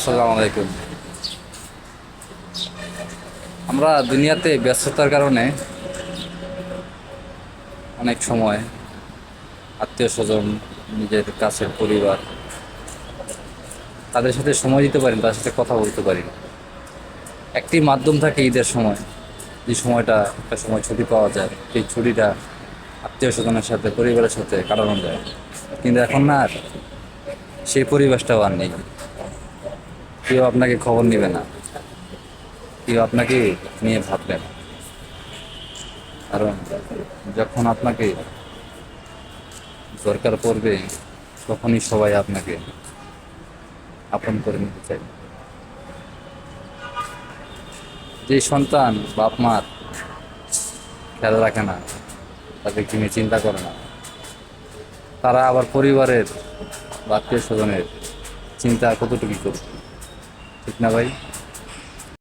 আসসালামু আলাইকুম। আমরা দুনিয়াতে ব্যস্ততার কারণে অনেক সময় আত্মীয় স্বজন, নিজের কাছের পরিবার, তাদের সাথে সময় দিতে পারি না, তাদের সাথে কথা বলতে পারি না। একটি মাধ্যম থাকে ঈদের সময়, যে সময়টা একটা সময় ছুটি পাওয়া যায়, সেই ছুটিটা আত্মীয় স্বজনের সাথে, পরিবারের সাথে কাটানো যায়। কিন্তু এখন না আর সেই পরিবেশটাও আর নেই। কেউ আপনাকে খবর নেবে না, কেউ আপনাকে নিয়ে ভাববে না। কারণ যখন আপনাকে দরকার পড়বে, তখনই সবাই আপনাকে আপন করে নিতে চাই। যে সন্তান বাপ মার খেয়াল রাখে না, তাদেরকে নিয়ে চিন্তা করে না, তারা আবার পরিবারের বা আত্মীয় স্বজনের চিন্তা কতটুকু করবে, ঠিক না ভাই?